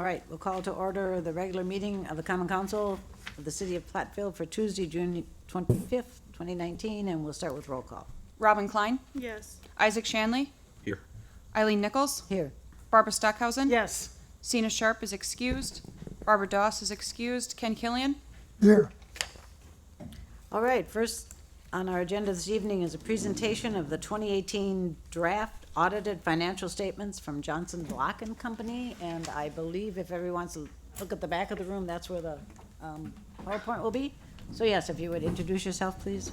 All right, we'll call to order the regular meeting of the Common Council of the City of Platteville for Tuesday, June 25th, 2019, and we'll start with roll call. Robin Klein, Yes. Isaac Shanley, Here. Eileen Nichols, Here. Barbara Stockhausen. Yes. Sina Sharp is excused. Barbara Doss is excused. Ken Killian. Here. All right, first on our agenda this evening is a presentation of the 2018 draft audited financial statements from Johnson Block and Company, and I believe if everyone wants to look at the back of the room, that's where the PowerPoint will be. So yes, if you would introduce yourself, please.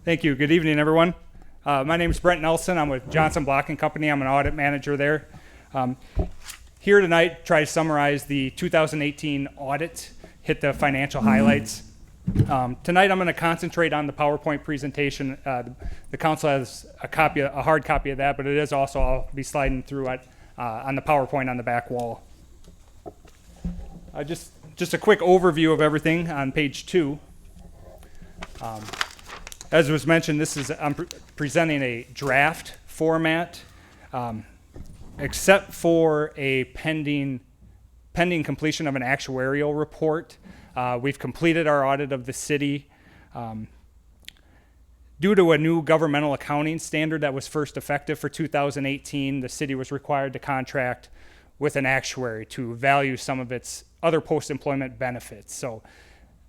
Thank you. Good evening, everyone. My name is Brent Nelson. I'm with Johnson Block and Company. I'm an audit manager there. Here tonight, try to summarize the 2018 audit, hit the financial highlights. Tonight, I'm going to concentrate on the PowerPoint presentation. The council has a hard copy of that, but it is also, I'll be sliding through it on the PowerPoint on the back wall. Just a quick overview of everything on page 2. As was mentioned, I'm presenting a draft format, except for a pending completion of an actuarial report. We've completed our audit of the city. Due to a new governmental accounting standard that was first effective for 2018, the city was required to contract with an actuary to value some of its other post-employment benefits. So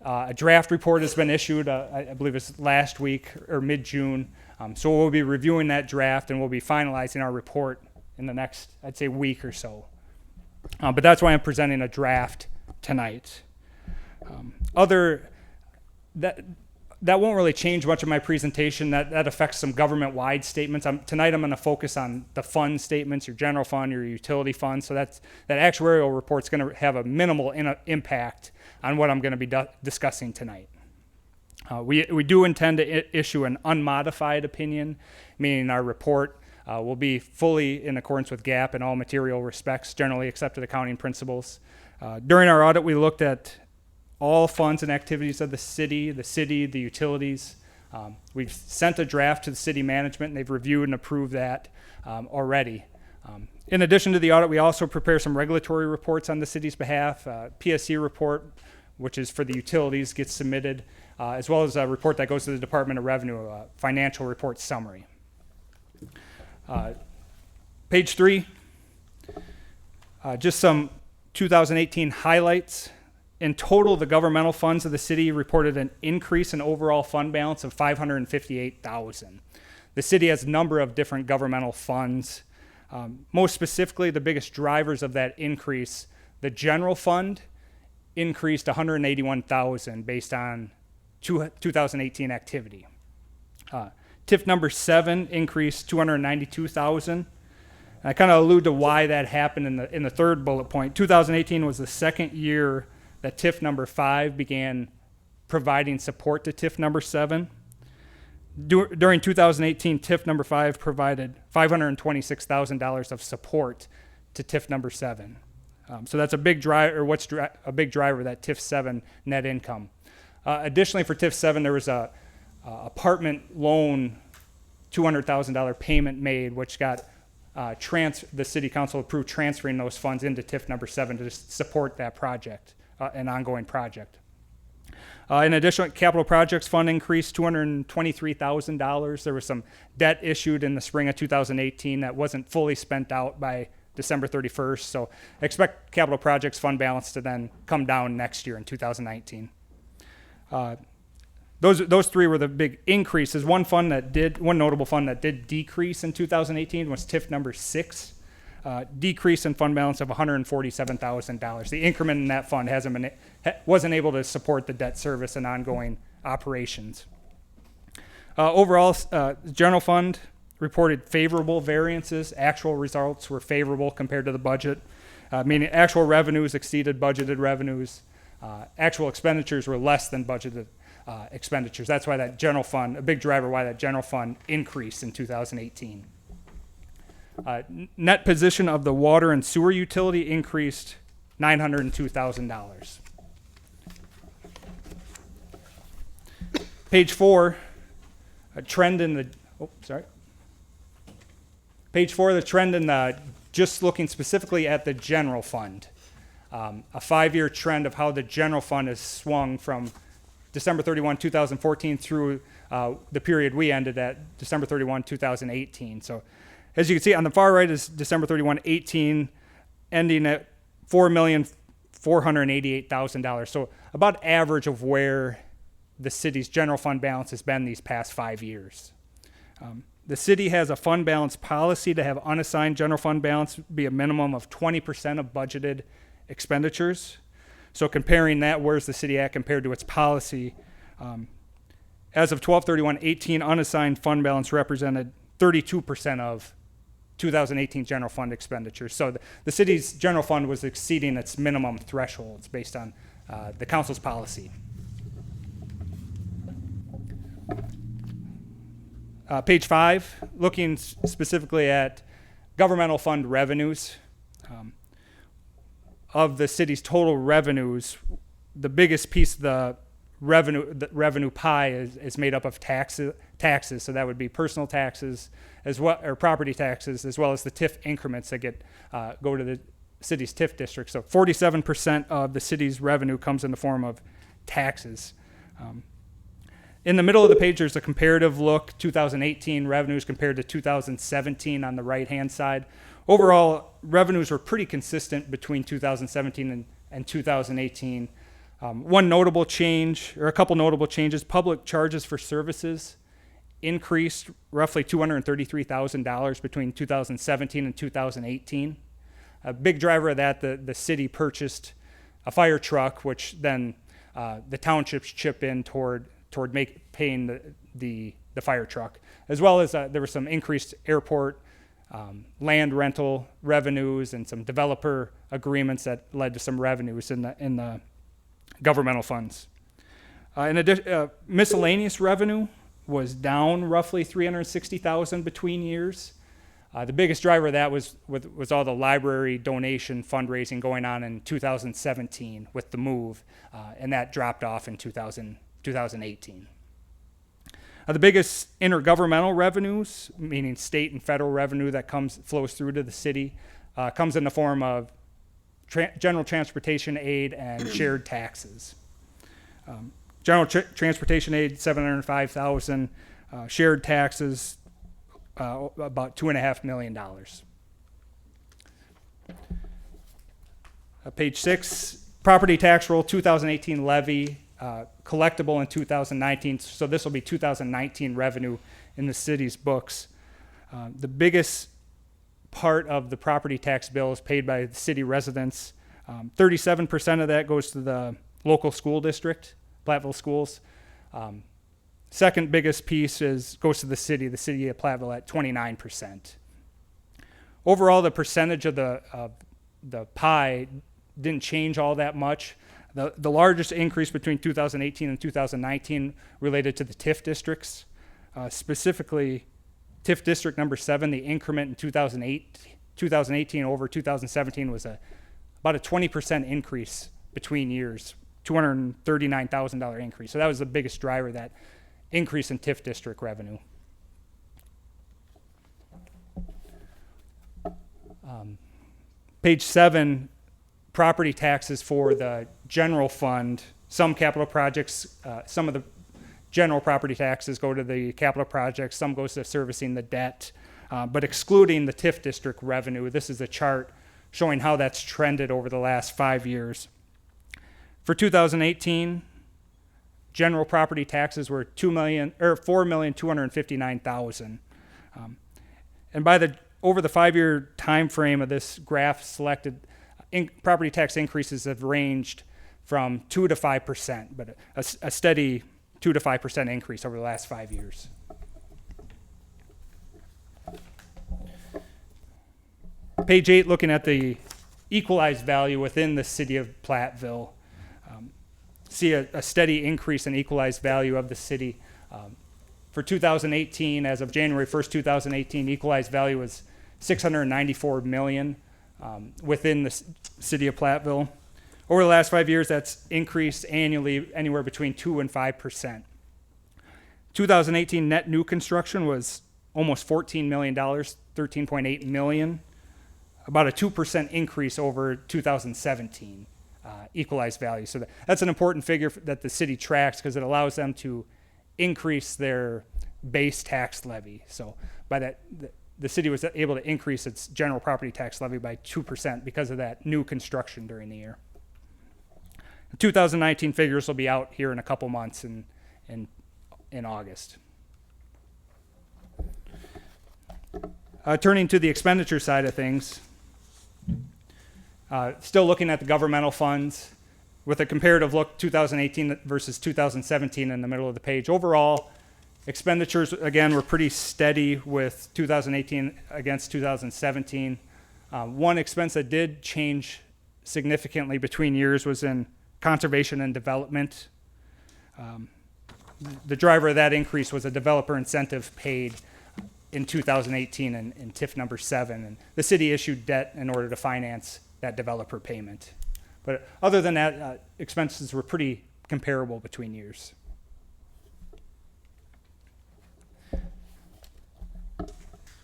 a draft report has been issued, I believe it's last week or mid-June. So we'll be reviewing that draft and we'll be finalizing our report in the next, I'd say, week or so. But that's why I'm presenting a draft tonight. That won't really change much of my presentation. That affects some government-wide statements. Tonight I'm going to focus on the fund statements, your general fund, your utility fund. So that actuarial report's going to have a minimal impact on what I'm going to be discussing tonight. We do intend to issue an unmodified opinion, meaning our report will be fully in accordance with GAAP in all material respects, generally accepted accounting principles. During our audit, we looked at all funds and activities of the city, the utilities. We've sent a draft to the city management, and they've reviewed and approved that already. In addition to the audit, we also prepare some regulatory reports on the city's behalf. PSC report, which is for the utilities, gets submitted, as well as a report that goes to the Department of Revenue, a financial report summary. Page 3, just some 2018 highlights. In total, the governmental funds of the city reported an increase in overall fund balance of $558,000. The city has a number of different governmental funds. Most specifically, the biggest drivers of that increase, the general fund increased $181,000 based on 2018 activity. TIF number 7 increased $292,000. I kind of allude to why that happened in the third bullet point. 2018 was the second year that TIF number 5 began providing support to TIF number 7. During 2018, TIF number 5 provided $526,000 of support to TIF number 7. So that's a big driver, a big driver of that TIF 7 net income. Additionally, for TIF 7, there was a apartment loan $200,000 payment made, which got the city council approved transferring those funds into TIF number 7 to support that project, an ongoing project. In addition, capital projects fund increased $223,000. There was some debt issued in the spring of 2018 that wasn't fully spent out by December 31st. So expect capital projects fund balance to then come down next year in 2019. Those three were the big increases. One notable fund that did decrease in 2018 was TIF number 6. Decrease in fund balance of $147,000. The increment in that fund wasn't able to support the debt service and ongoing operations. Overall, general fund reported favorable variances. Actual results were favorable compared to the budget, meaning actual revenues exceeded budgeted revenues. Actual expenditures were less than budgeted expenditures. That's why that general fund, a big driver why that general fund increased in 2018. Net position of the water and sewer utility increased $902,000. Page 4, a trend in the, Page 4, the trend in the, just looking specifically at the general fund. A 5-year trend of how the general fund has swung from December 31, 2014 through the period we ended at December 31, 2018. So as you can see on the far right is December 31, 18, ending at $4,488,000. So about average of where the city's general fund balance has been these past 5 years. The city has a fund balance policy to have unassigned general fund balance be a minimum of 20% of budgeted expenditures. So comparing that, where's the city at compared to its policy? As of 12/31/18, unassigned fund balance represented 32% of 2018 general fund expenditures. So the city's general fund was exceeding its minimum thresholds based on the council's policy. Page 5, looking specifically at governmental fund revenues. Of the city's total revenues, the biggest piece of the revenue pie is made up of taxes. So that would be personal taxes as well, or property taxes, as well as the TIF increments that go to the city's TIF district. So 47% of the city's revenue comes in the form of taxes. In the middle of the page, there's a comparative look, 2018 revenues compared to 2017 on the right-hand side. Overall, revenues were pretty consistent between 2017 and 2018. One notable change, or a couple notable changes, public charges for services increased roughly $233,000 between 2017 and 2018. A big driver of that, the city purchased a fire truck, which then the townships chip in toward paying the fire truck, as well as there was some increased airport land rental revenues and some developer agreements that led to some revenues in the governmental funds. In addition, miscellaneous revenue was down roughly $360,000 between years. The biggest driver of that was all the library donation fundraising going on in 2017 with the move, and that dropped off in 2018. The biggest intergovernmental revenues, meaning state and federal revenue that flows through to the city, comes in the form of general transportation aid and shared taxes. General transportation aid, $705,000. Shared taxes, about $2.5 million. Page 6, property tax roll 2018 levy. Collectible in 2019, so this will be 2019 revenue in the city's books. The biggest part of the property tax bill is paid by the city residents. 37% of that goes to the local school district, Platteville Schools. Second biggest piece goes to the city of Platteville at 29%. Overall, the percentage of the pie didn't change all that much. The largest increase between 2018 and 2019 related to the TIF districts. Specifically, TIF district number 7, the increment in 2018 over 2017 was about a 20% increase between years, $239,000 increase. So that was the biggest driver, that increase in TIF district revenue. Page 7, property taxes for the general fund. Some capital projects, some of the general property taxes go to the capital projects, some goes to servicing the debt, but excluding the TIF district revenue. This is a chart showing how that's trended over the last 5 years. For 2018, general property taxes were $4,259,000. And over the 5-year time frame of this graph selected, property tax increases have ranged from 2 to 5%, but a steady 2 to 5% increase over the last 5 years. Page 8, looking at the equalized value within the city of Platteville. See a steady increase in equalized value of the city. For 2018, as of January 1st, 2018, equalized value was $694 million within the city of Platteville. Over the last 5 years, that's increased annually anywhere between 2 and 5%. 2018 net new construction was almost $14 million. 13.8 million, about a 2% increase over 2017 equalized value. So that's an important figure that the city tracks because it allows them to increase their base tax levy. So by that, the city was able to increase its general property tax levy by 2% because of that new construction during the year. The 2019 figures will be out here in a couple months in August. Turning to the expenditure side of things, still looking at the governmental funds with a comparative look 2018 versus 2017 in the middle of the page. Overall, expenditures, again, were pretty steady with 2018 against 2017. One expense that did change significantly between years was in conservation and development. The driver of that increase was a developer incentive paid in 2018 in TIF number 7. And the city issued debt in order to finance that developer payment. But other than that, expenses were pretty comparable between years.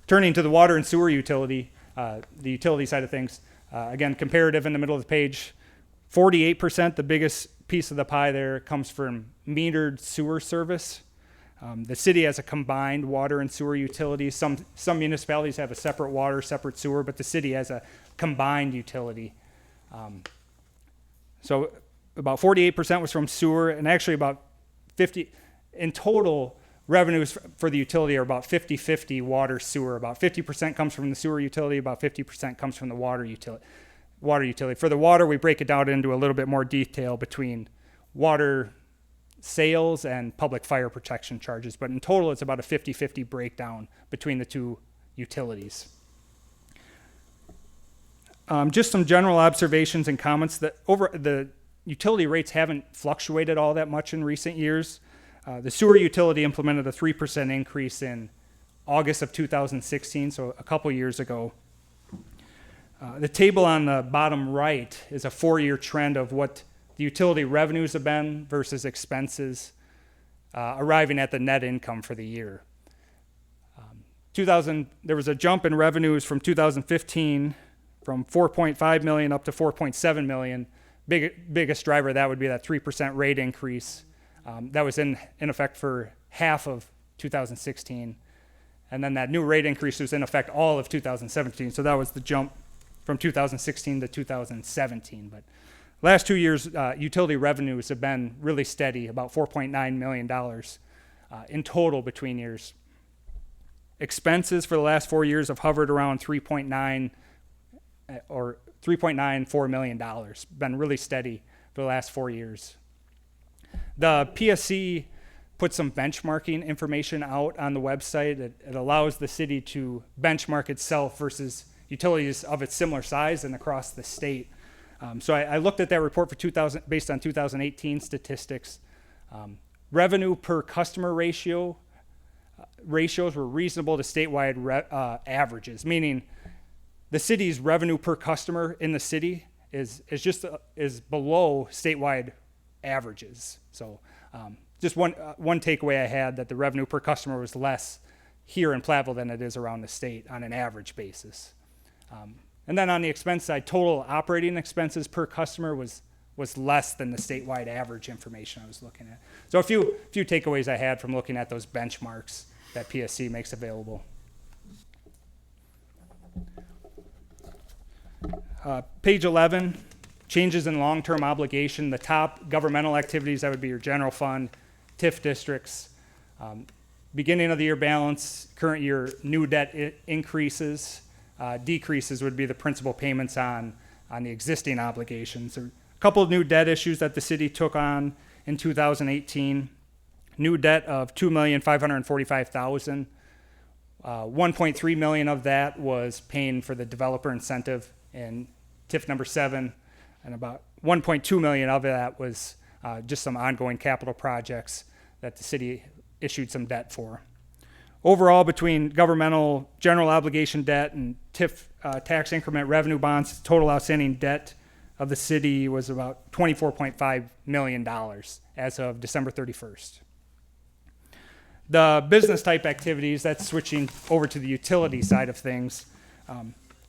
Turning to the water and sewer utility, the utility side of things, again, comparative in the middle of the page, 48%, the biggest piece of the pie there, comes from metered sewer service. The city has a combined water and sewer utility. Some municipalities have a separate water, separate sewer, but the city has a combined utility. So about 48% was from sewer, and actually about 50, in total, revenues for the utility are about 50-50 water sewer. About 50% comes from the sewer utility, about 50% comes from the water utility. For the water, we break it down into a little bit more detail between water sales and public fire protection charges. But in total, it's about a 50-50 breakdown between the two utilities. Just some general observations and comments that over the utility rates haven't fluctuated all that much in recent years. The sewer utility implemented a 3% increase in August of 2016, so a couple years ago. The table on the bottom right is a 4-year trend of what the utility revenues have been versus expenses, arriving at the net income for the year. There was a jump in revenues from 2015 from 4.5 million up to 4.7 million. Biggest driver of that would be that 3% rate increase. That was in effect for half of 2016. And then that new rate increase was in effect all of 2017. So that was the jump from 2016 to 2017. But last 2 years, utility revenues have been really steady, about $4.9 million in total between years. Expenses for the last 4 years have hovered around $3.94 million. Been really steady for the last 4 years. The PSC put some benchmarking information out on the website. It allows the city to benchmark itself versus utilities of its similar size and across the state. So I looked at that report for based on 2018 statistics. Revenue per customer ratios were reasonable to statewide averages, meaning the city's revenue per customer in the city is below statewide averages. So just one takeaway I had, that the revenue per customer was less here in Platteville than it is around the state on an average basis. And then on the expense side, total operating expenses per customer was less than the statewide average information I was looking at. So a few takeaways I had from looking at those benchmarks that PSC makes available. Page 11, changes in long-term obligation. The top governmental activities, that would be your general fund, TIF districts. Beginning of the year balance, current year new debt increases. Decreases would be the principal payments on the existing obligations. There are a couple of new debt issues that the city took on in 2018. New debt of $2,545,000. 1.3 million of that was paying for the developer incentive in TIF number 7, and about 1.2 million of that was just some ongoing capital projects that the city issued some debt for. Overall, between governmental general obligation debt and TIF tax increment revenue bonds, total outstanding debt of the city was about $24.5 million as of December 31st. The business type activities, that's switching over to the utility side of things.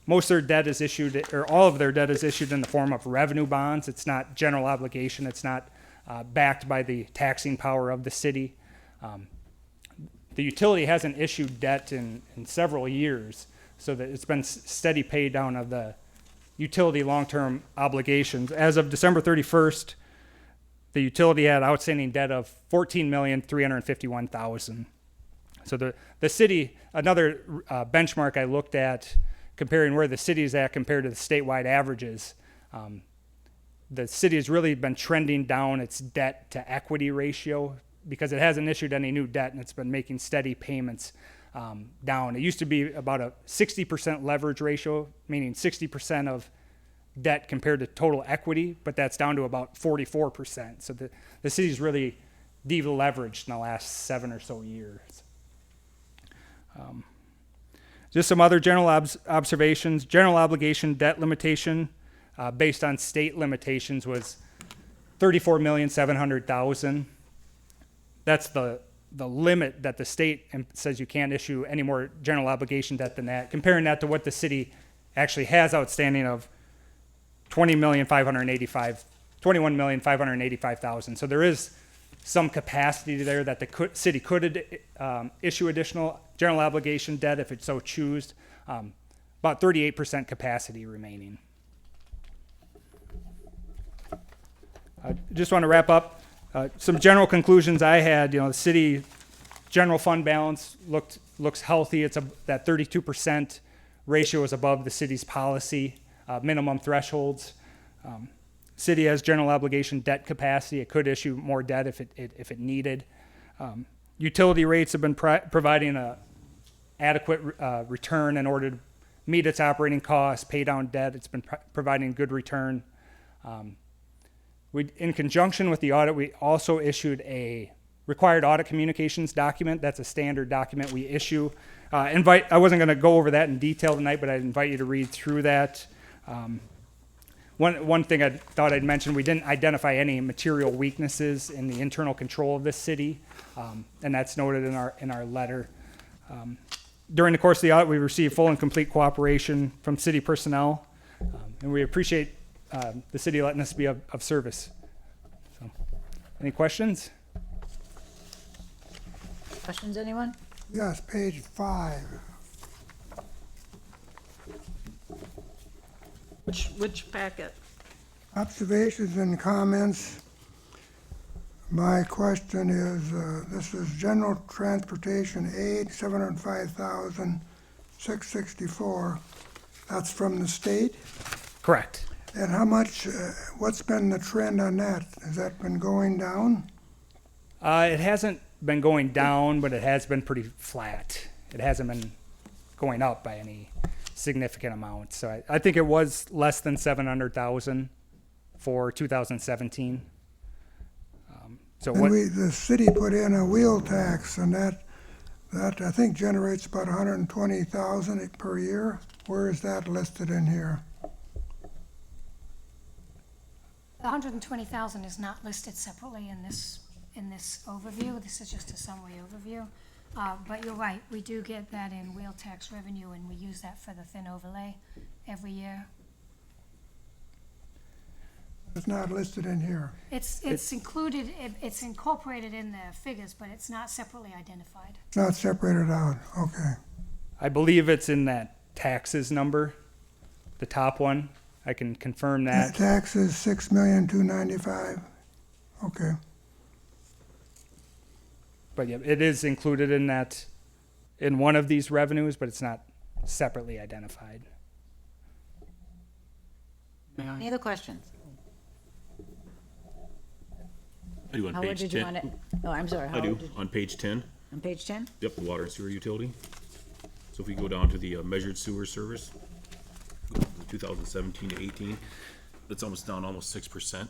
Most of their debt is issued, or all of their debt is issued in the form of revenue bonds. It's not general obligation. It's not backed by the taxing power of the city. The utility hasn't issued debt in several years, so that it's been steady pay down of the utility long-term obligations. As of December 31st, the utility had outstanding debt of $14,351,000. So the city, another benchmark I looked at comparing where the city is at compared to the statewide averages, the city has really been trending down its debt to equity ratio because it hasn't issued any new debt and it's been making steady payments down. It used to be about a 60% leverage ratio, meaning 60% of debt compared to total equity, but that's down to about 44%. So the city's really deleveraged in the last 7 or so years. Just some other general observations. General obligation debt limitation based on state limitations was $34,700,000. That's the limit that the state says you can't issue any more general obligation debt than that. Comparing that to what the city actually has outstanding of $21,585,000. So there is some capacity there that the city could issue additional general obligation debt if it so choose. About 38% capacity remaining. I just want to wrap up. Some general conclusions I had. The city general fund balance looks healthy. That 32% ratio is above the city's policy minimum thresholds. City has general obligation debt capacity. It could issue more debt if it needed. Utility rates have been providing a adequate return in order to meet its operating costs, pay down debt. It's been providing good return. In conjunction with the audit, we also issued a required audit communications document. That's a standard document we issue. I wasn't going to go over that in detail tonight, but I'd invite you to read through that. One thing I thought I'd mention, we didn't identify any material weaknesses in the internal control of this city, and that's noted in our letter. During the course of the audit, we received full and complete cooperation from city personnel, and we appreciate the city letting us be of service. So, any questions? Questions, anyone? Yes, page 5. Which packet? Observations and comments. My question is, this is general transportation aid, $705,664. That's from the state? Correct. And how much, what's been the trend on that? Has that been going down? It hasn't been going down, but it has been pretty flat. It hasn't been going up by any significant amount. So I think it was less than 700,000 for 2017. The city put in a wheel tax, and that I think generates about 120,000 per year. Where is that listed in here? The 120,000 is not listed separately in this overview. This is just a summary overview. But you're right, we do get that in wheel tax revenue, and we use that for the thin overlay every year. It's not listed in here. It's included, it's incorporated in the figures, but it's not separately identified. It's not separated out, okay. I believe it's in that taxes number, the top one. I can confirm that. Taxes, $6,295,000, okay. But yeah, it is included in that, in one of these revenues, but it's not separately identified. Any other questions? I do on Howard, page did you 10. want it? Oh, I'm sorry. I Howard, do, did- on page 10. On page 10? Yep, the water and sewer utility. So if we go down to the measured sewer service, 2017 to 18, that's almost down almost 6%.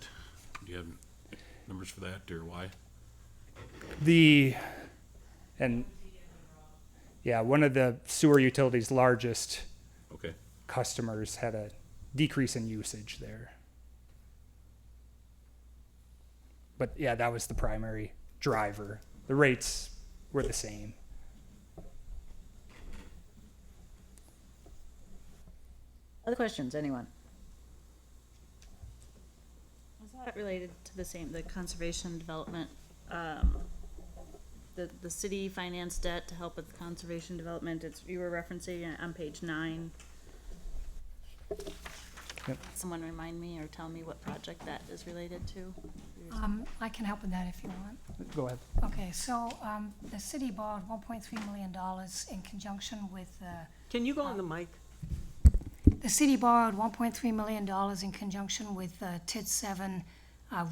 Do you have numbers for that, or why? One of the sewer utilities' largest Okay. customers had a decrease in usage there. But yeah, that was the primary driver. The rates were the same. Other questions, anyone? Was that related to the same, the conservation development, the city finance debt to help with conservation development? It's, you were referencing it on page 9. Yep. Someone remind me or tell me what project that is related to? I can help with that if you want. Go ahead. Okay, so, the city borrowed $1.3 million in conjunction with, Can you go on the mic? the city borrowed $1.3 million in conjunction with TID 7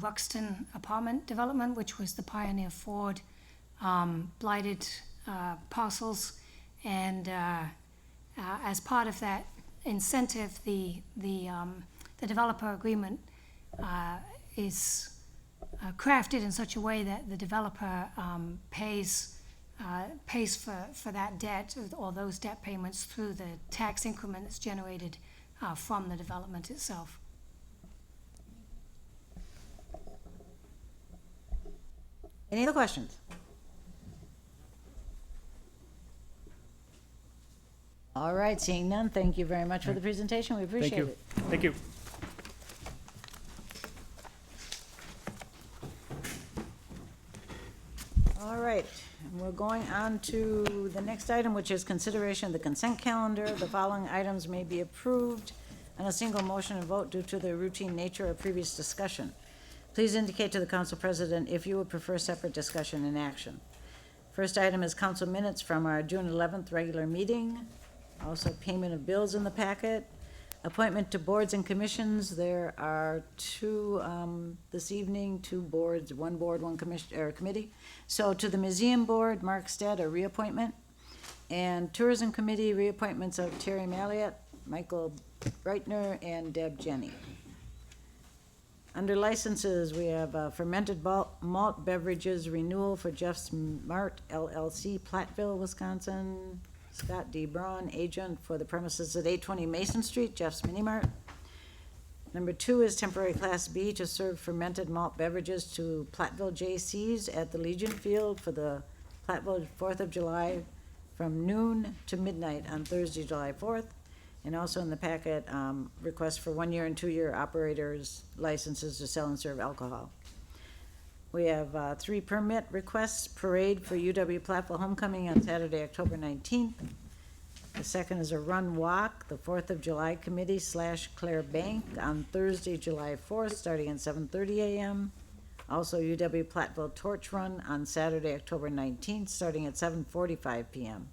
Ruxton apartment development, which was the Pioneer Ford blighted parcels. And as part of that incentive, the developer agreement is crafted in such a way that the developer pays for that debt or those debt payments through the tax increment that's generated from the development itself. Any other questions? All right, seeing none, thank you very much for the presentation, we Thank appreciate you. it. Thank you. All right, and we're going on to the next item, which is consideration of the consent calendar. The following items may be approved on a single motion and vote due to the routine nature of previous discussion. Please indicate to the council president if you would prefer separate discussion and action. First item is council minutes from our June 11th regular meeting. Also payment of bills in the packet. Appointment to boards and commissions. There are two, this evening, two boards, one board, one commission, or committee. So to the museum board, Mark Stead, a reappointment. And tourism committee, reappointments of Terry Malliott, Michael Breitner, and Deb Jenny. Under licenses, we have fermented malt beverages renewal for Jeff's Mart LLC, Platteville, Wisconsin. Scott D. Braun, agent for the premises at 820 Mason Street, Jeff's Mini Mart. Number 2 is temporary Class B to serve fermented malt beverages to Platteville J.C.'s at the Legion Field for the Platteville 4th of July from noon to midnight on Thursday, July 4th. And also in the packet, requests for 1-year and 2-year operators licenses to sell and serve alcohol. We have 3 permit requests: parade for UW Platteville Homecoming on Saturday, October 19th. The second is a run walk, the 4th of July Committee / Claire Bank on Thursday, July 4th, starting at 7:30 a.m. Also UW Platteville Torch Run on Saturday, October 19th, starting at 7:45 p.m.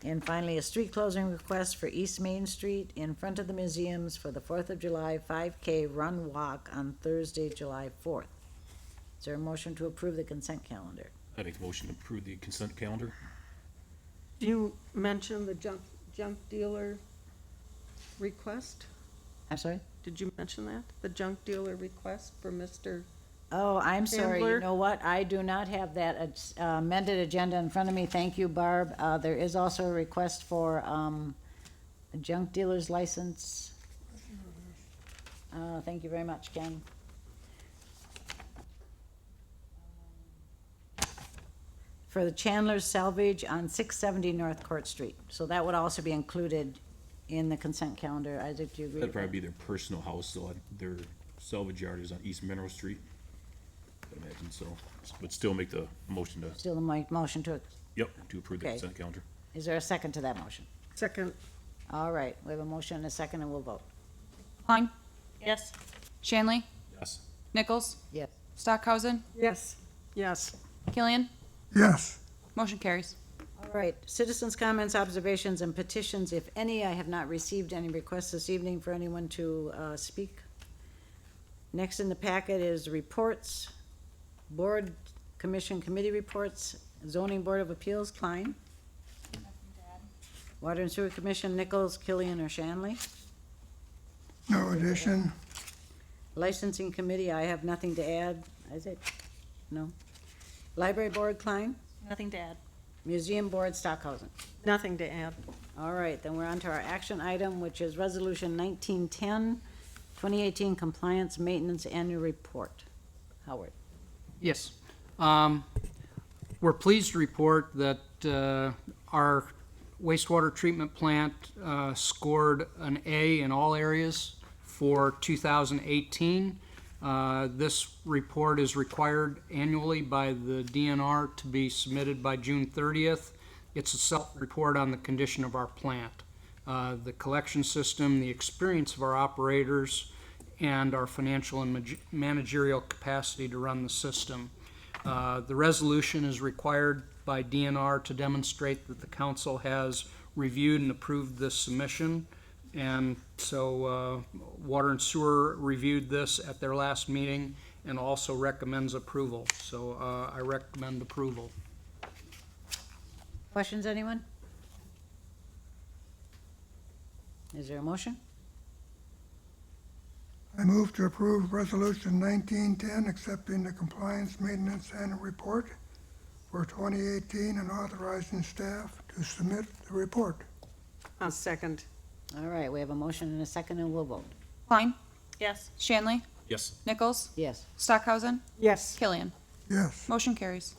And finally, a street closing request for East Main Street in front of the museums for the 4th of July 5K run walk on Thursday, July 4th. Is there a motion to approve the consent calendar? I make the motion to approve the consent calendar. You mentioned the junk dealer request? I'm sorry? Did you mention that? The junk dealer request for Mr. Oh, I'm sorry. You Ambler? know what? I do not have that amended agenda in front of me. Thank you, Barb. There is also a request for a junk dealer's license. Thank you very much, Ken. For the Chandler's Salvage on 670 North Court Street. So that would also be included in the consent calendar. Isaac, do you agree That'd with probably that? be their personal house, so their salvage yard is on East Mineral Street. I imagine so, but still make the motion to, Still a motion to, to approve the Okay. consent calendar. is there a second to that motion? Second, All right, we have a motion and a second, and we'll vote. Klein, Yes. Shanley, Yes. Nichols, Yes. Stockhausen, yes, yes. Killian. Yes, Motion carries. All right, citizens' comments, observations, and petitions, if any. I have not received any requests this evening for anyone to speak. Next in the packet is reports, board, commission, committee reports, zoning board of appeals, Klein. Water and sewer commission, Nichols, Killian, or Shanley. no addition. Licensing committee, I have nothing to add. Isaac? No. Library board, Klein. Nothing to add. Museum board, Stockhausen. Nothing to add. All right, then we're on to our action item, which is Resolution 1910, 2018 Compliance Maintenance Annual Report. Howard. Yes. We're pleased to report that our wastewater treatment plant scored an A in all areas for 2018. This report is required annually by the DNR to be submitted by June 30th. It's a self-report on the condition of our plant, the collection system, the experience of our operators, and our financial and managerial capacity to run the system. The resolution is required by DNR to demonstrate that the council has reviewed and approved this submission. And so Water and Sewer reviewed this at their last meeting and also recommends approval. So I recommend approval. Questions, anyone? Is there a motion? I move to approve Resolution 1910, accepting the compliance maintenance annual report for 2018 and authorizing staff to submit the report. I'll second. All right, we have a motion and a second, and we'll vote. Klein, Yes. Shanley, Yes. Nichols, Yes. Stockhausen, Yes. Killian. Yes. Motion carries.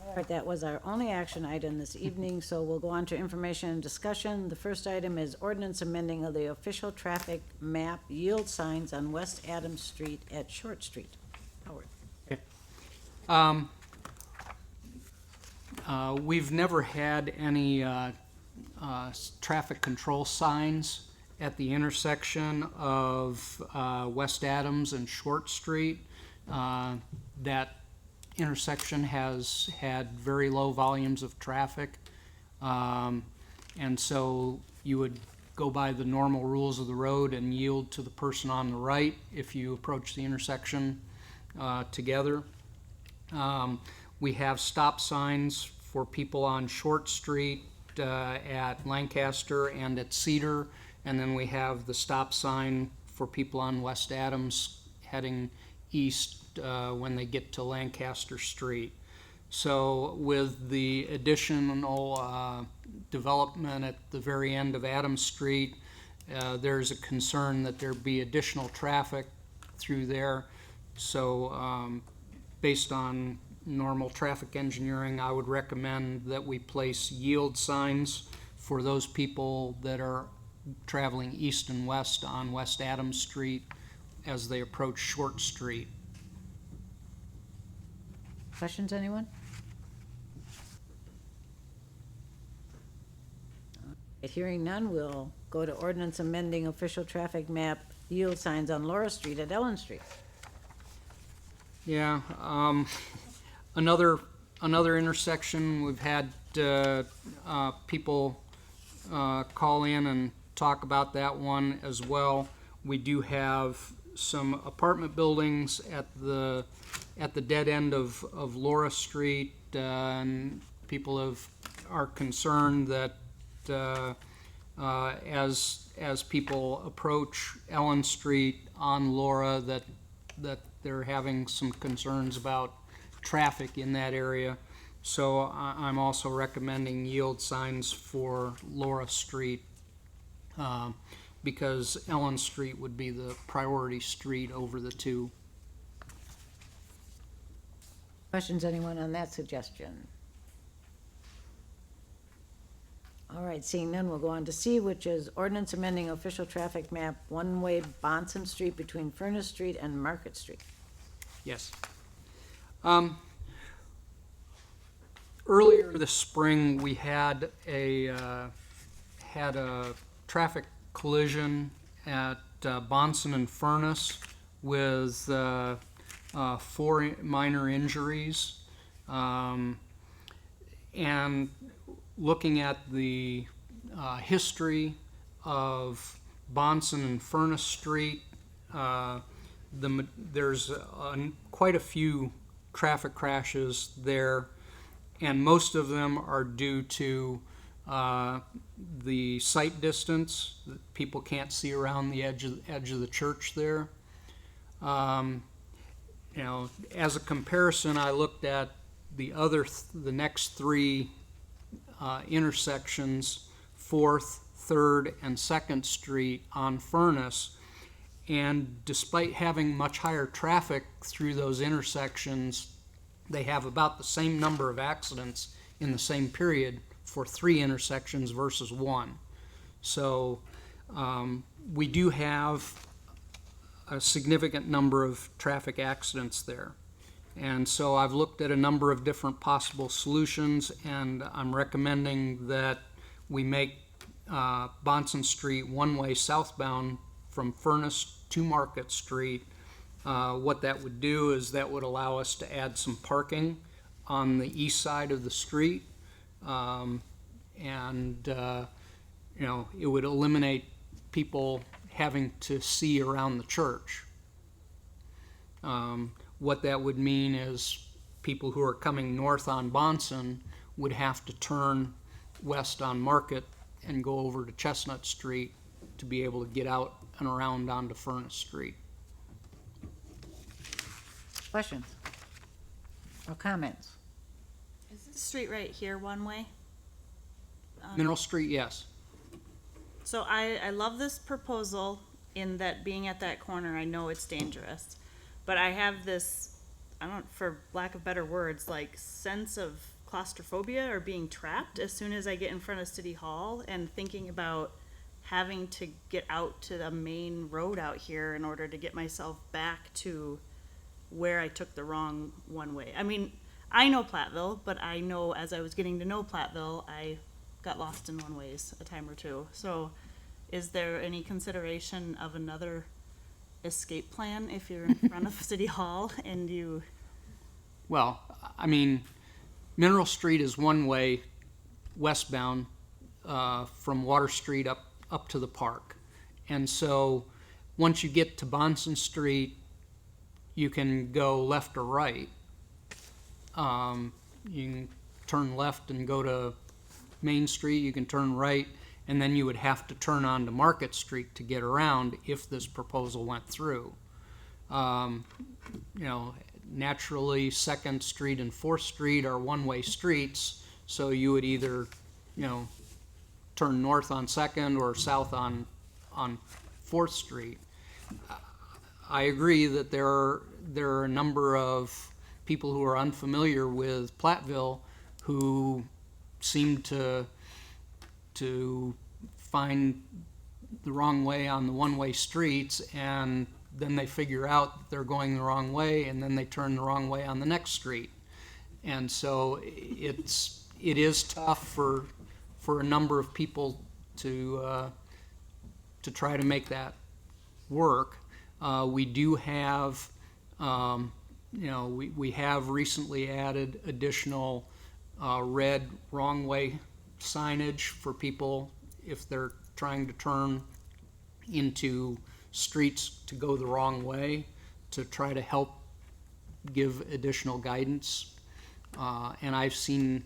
All right, that was our only action item this evening, so we'll go on to information and discussion. The first item is ordinance amending of the official traffic map yield signs on West Adams Street at Short Street. Howard. We've never had any traffic control signs at the intersection of West Adams and Short Street. That intersection has had very low volumes of traffic. And so you would go by the normal rules of the road and yield to the person on the right if you approach the intersection together. We have stop signs for people on Short Street at Lancaster and at Cedar, and then we have the stop sign for people on West Adams heading east when they get to Lancaster Street. So with the additional development at the very end of Adams Street, there's a concern that there be additional traffic through there. So based on normal traffic engineering, I would recommend that we place yield signs for those people that are traveling east and west on West Adams Street as they approach Short Street. Questions, anyone? Hearing none, we'll go to ordinance amending official traffic map yield signs on Laura Street at Ellen Street. Yeah, another intersection, we've had people call in and talk about that one as well. We do have some apartment buildings at the dead end of Laura Street, and people are concerned that as people approach Ellen Street on Laura, that they're having some concerns about traffic in that area. So I'm also recommending yield signs for Laura Street because Ellen Street would be the priority street over the two. Questions, anyone on that suggestion? All right, seeing none, we'll go on to C, which is ordinance amending official traffic map one-way Bonson Street between Furnace Street and Market Street. Yes. Earlier this spring, we had a traffic collision at Bonson and Furnace with 4 minor injuries. And looking at the history of Bonson and Furnace Street, there's quite a few traffic crashes there, and most of them are due to the sight distance. People can't see around the edge of the church there. As a comparison, I looked at the next 3 intersections, 4th, 3rd, and 2nd Street on Furnace, and despite having much higher traffic through those intersections, they have about the same number of accidents in the same period for 3 intersections versus 1. So we do have a significant number of traffic accidents there. And so I've looked at a number of different possible solutions, and I'm recommending that we make Bonson Street one-way southbound from Furnace to Market Street. What that would do is that would allow us to add some parking on the east side of the street. It would eliminate people having to see around the church. What that would mean is people who are coming north on Bonson would have to turn west on Market and go over to Chestnut Street to be able to get out and around onto Furnace Street. Questions? Or comments? Is this street right here one way? Mineral Street, yes. So I love this proposal in that being at that corner, I know it's dangerous. But I have this, for lack of better words, like sense of claustrophobia or being trapped as soon as I get in front of City Hall and thinking about having to get out to the main road out here in order to get myself back to where I took the wrong one way. I mean, I know Platteville, but I know as I was getting to know Platteville, I got lost in one ways a time or two. So is there any consideration of another escape plan if you're in front of City Hall and you... Well, I mean, Mineral Street is one way westbound from Water Street up to the park. And so once you get to Bonson Street, you can go left or right. You can turn left and go to Main Street, you can turn right, and then you would have to turn onto Market Street to get around if this proposal went through. Naturally, 2nd Street and 4th Street are one-way streets, so you would either, turn north on 2nd or south on 4th Street. I agree that there are a number of people who are unfamiliar with Platteville who seem to find the wrong way on the one-way streets, and then they figure out that they're going the wrong way, and then they turn the wrong way on the next street. And so it is tough for a number of people to try to make that work. We do have, we have recently added additional red wrong way signage for people if they're trying to turn into streets to go the wrong way, to try to help give additional guidance. And I've seen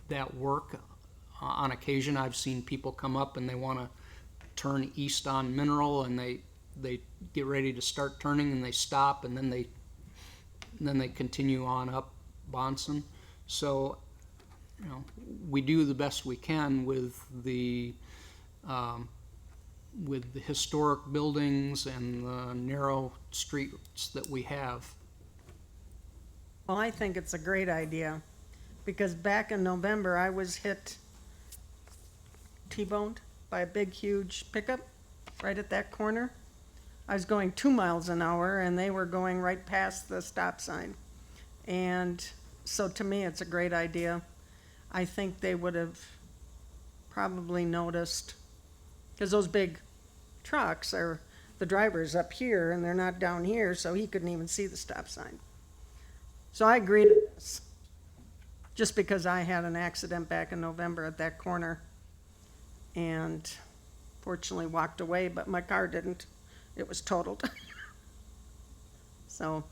that work on occasion. I've seen people come up and they want to turn east on Mineral, and they get ready to start turning and they stop, and then they continue on up Bonson. So we do the best we can with the historic buildings and the narrow streets that we have. Well, I think it's a great idea, because back in November, I was T-boned by a big, huge pickup right at that corner. I was going 2 miles an hour, and they were going right past the stop sign. And so to me, it's a great idea. I think they would have probably noticed, because those big trucks are, the driver's up here and they're not down here, so he couldn't even see the stop sign. So I agree to this, just because I had an accident back in November at that corner and fortunately walked away, but my car didn't. It was totaled. So,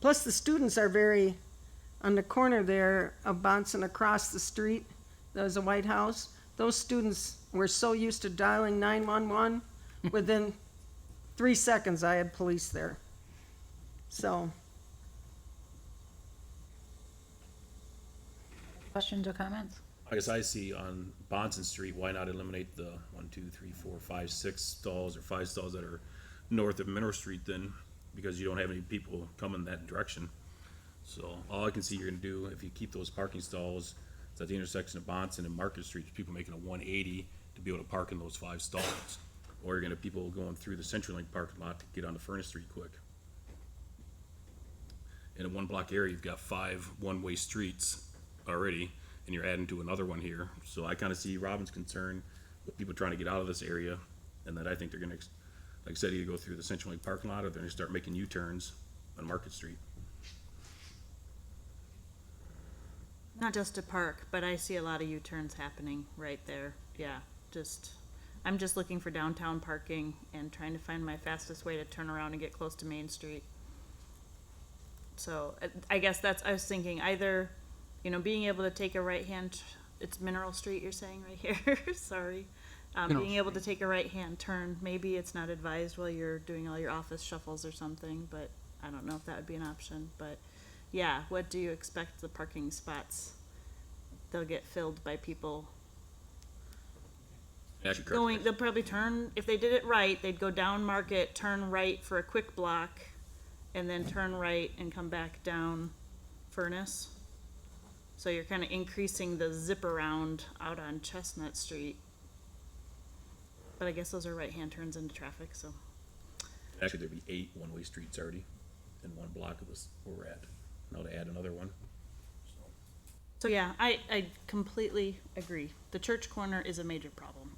plus the students are very, on the corner there of Bonson across the street, there's a White House. Those students were so used to dialing 911, within 3 seconds I had police there. So, Questions or comments? I guess I see on Bonson Street, why not eliminate the 1, 2, 3, 4, 5, 6 stalls or 5 stalls that are north of Mineral Street then? because you don't have any people coming that direction. So all I can see you're gonna do, if you keep those parking stalls, it's at the intersection of Bonson and Market Street, people making a 180 to be able to park in those 5 stalls. Or you're gonna have people going through the CenturyLink parking lot to get onto Furnace Street quick. In a 1 block area, you've got 5 one-way streets already, and you're adding to another one here. So I kinda see Robin's concern with people trying to get out of this area, and that I think they're gonna, like I said, either go through the CenturyLink parking lot, or they're gonna start making U-turns on Market Street. Not just to park, but I see a lot of U-turns happening right there. Yeah, I'm just looking for downtown parking and trying to find my fastest way to turn around and get close to Main Street. So I guess I was thinking either, being able to take a right-hand, it's Mineral Street you're saying right here, sorry. Being able to take a right-hand turn, maybe it's not advised while you're doing all your office shuffles or something, but I don't know if that would be an option, but yeah, what do you expect the parking spots? They'll get filled by people Actually, going, they'll probably turn, if they did it right, they'd go down Market, turn right for a quick block, and then turn right and come back down Furnace. So you're kind of increasing the zip around out on Chestnut Street. But I guess those are right-hand turns into traffic, so. Actually, there'd be 8 one-way streets already in 1 block of this where we're at. Now to add another one. So yeah, I completely agree. The church corner is a major problem.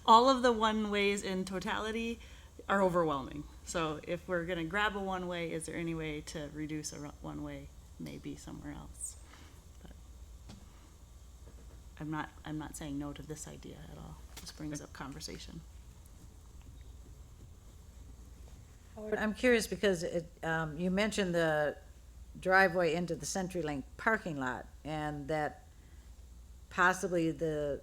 All of the one-ways in totality are overwhelming. So if we're gonna grab a one-way, is there any way to reduce a one-way maybe somewhere else? But I'm not saying no to this idea at all. This brings up conversation. Howard, I'm curious because you mentioned the driveway into the CenturyLink parking lot, and that possibly the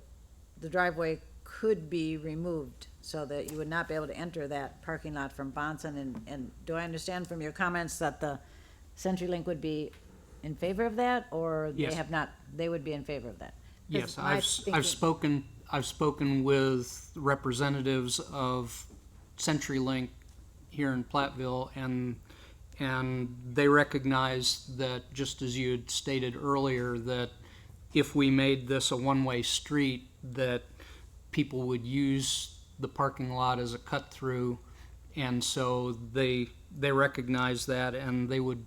driveway could be removed so that you would not be able to enter that parking lot from Bonson. And do I understand from your comments that the CenturyLink would be in favor of that, or Yes. they would be in favor of that? 'Cause Yes, my thinking- I've spoken with representatives of CenturyLink here in Platteville, and they recognize that, just as you had stated earlier, that if we made this a one-way street, that people would use the parking lot as a cut-through, and so they recognize that, and they would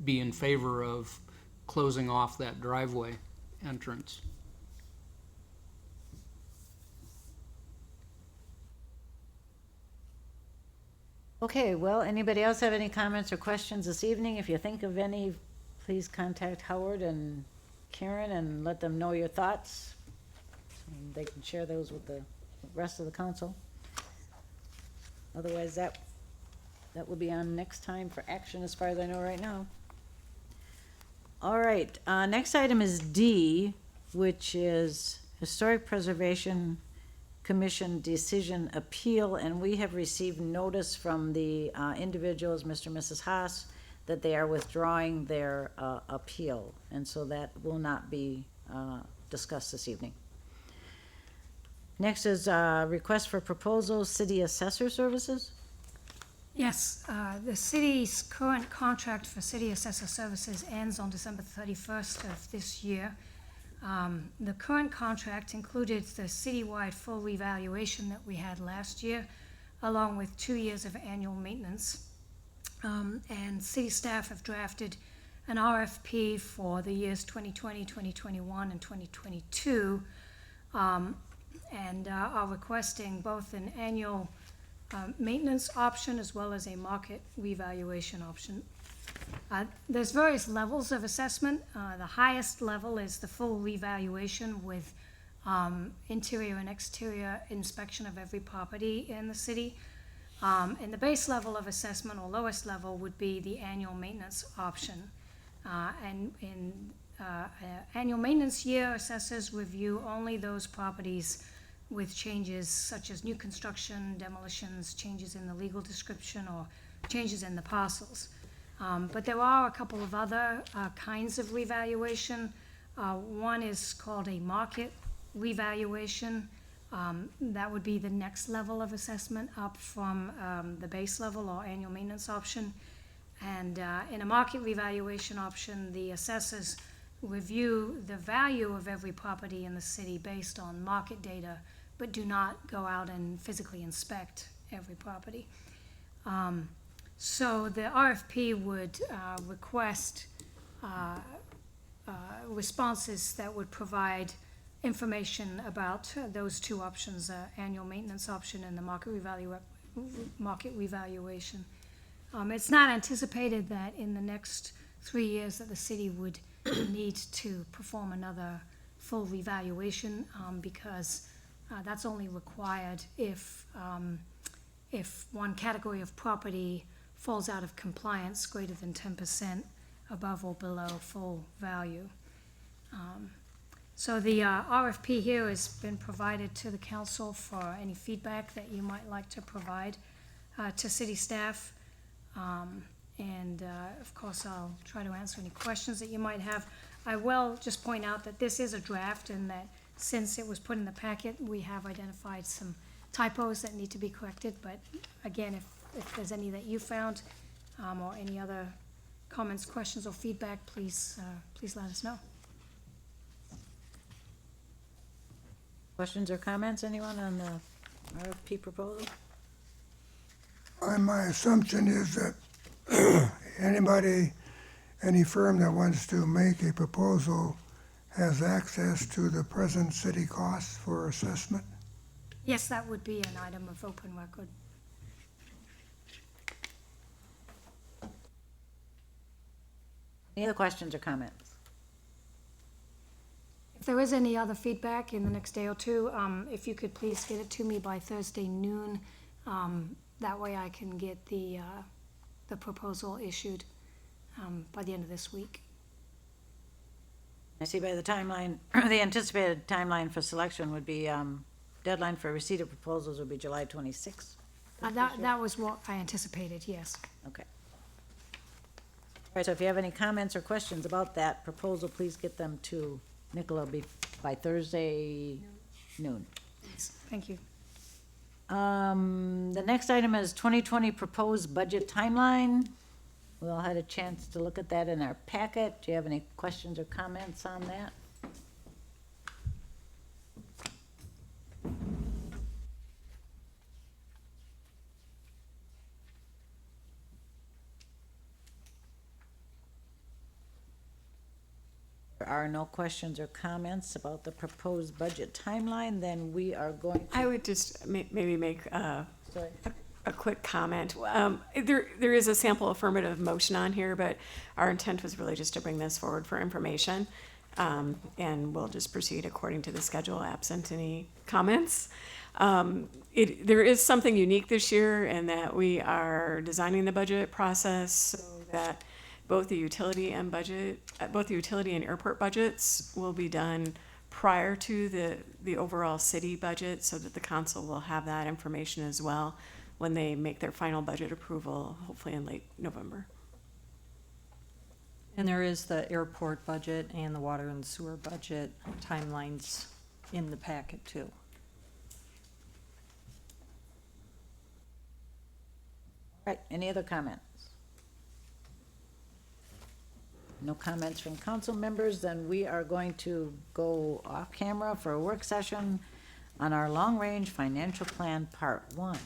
be in favor of closing off that driveway entrance. Okay, well, anybody else have any comments or questions this evening? If you think of any, please contact Howard and Karen and let them know your thoughts. And they can share those with the rest of the council. Otherwise, that will be on next time for action as far as I know right now. All right, next item is D, which is Historic Preservation Commission Decision Appeal, and we have received notice from the individuals, Mr. and Mrs. Haas, that they are withdrawing their appeal, and so that will not be discussed this evening. Next is request for proposal, city assessor services. Yes, the city's current contract for city assessor services ends on December 31st of this year. The current contract included the citywide full revaluation that we had last year, along with 2 years of annual maintenance. And city staff have drafted an RFP for the years 2020, 2021, and 2022, and are requesting both an annual maintenance option as well as a market revaluation option. There's various levels of assessment. The highest level is the full revaluation with interior and exterior inspection of every property in the city. And the base level of assessment, or lowest level, would be the annual maintenance option. And in annual maintenance year, assessors review only those properties with changes such as new construction, demolitions, changes in the legal description, or changes in the parcels. But there are a couple of other kinds of revaluation. One is called a market revaluation, That would be the next level of assessment up from the base level or annual maintenance option. And in a market revaluation option, the assessors review the value of every property in the city based on market data, but do not go out and physically inspect every property. So the RFP would request responses that would provide information about those two options, annual maintenance option and the market revaluation. It's not anticipated that in the next 3 years that the city would need to perform another full revaluation, because that's only required if one category of property falls out of compliance greater than 10% above or below full value. So the RFP here has been provided to the council for any feedback that you might like to provide to city staff. Of course, I'll try to answer any questions that you might have. I will just point out that this is a draft and that since it was put in the packet, we have identified some typos that need to be corrected. But again, if there's any that you found or any other comments, questions, or feedback, please let us know. Questions or comments, anyone on the RFP proposal? My assumption is that any firm that wants to make a proposal has access to the present city costs for assessment. Yes, that would be an item of open record. Any other questions or comments? If there is any other feedback in the next day or two, if you could please get it to me by Thursday noon. That way I can get the proposal issued by the end of this week. I see by the timeline, the anticipated timeline for selection would be, deadline for receipt of proposals would be July 26th. That was what I anticipated, yes. Okay. All right, so if you have any comments or questions about that proposal, please get them to Nicola by Thursday noon. Thank you. The next item is 2020 proposed budget timeline. We all had a chance to look at that in our packet. Do you have any questions or comments on that? There are no questions or comments about the proposed budget timeline, then we are going to. I would just maybe make Sorry. a quick comment. There is a sample affirmative motion on here, but our intent was really just to bring this forward for information. And we'll just proceed according to the schedule, absent any comments. There is something unique this year in that we are designing the budget process so that both the utility and airport budgets will be done prior to the overall city budget, so that the council will have that information as well when they make their final budget approval, hopefully in late November. And there is the airport budget and the water and sewer budget timelines in the packet too. All right, any other comments? No comments from council members, then we are going to go off camera for a work session on our long-range financial plan, part 1.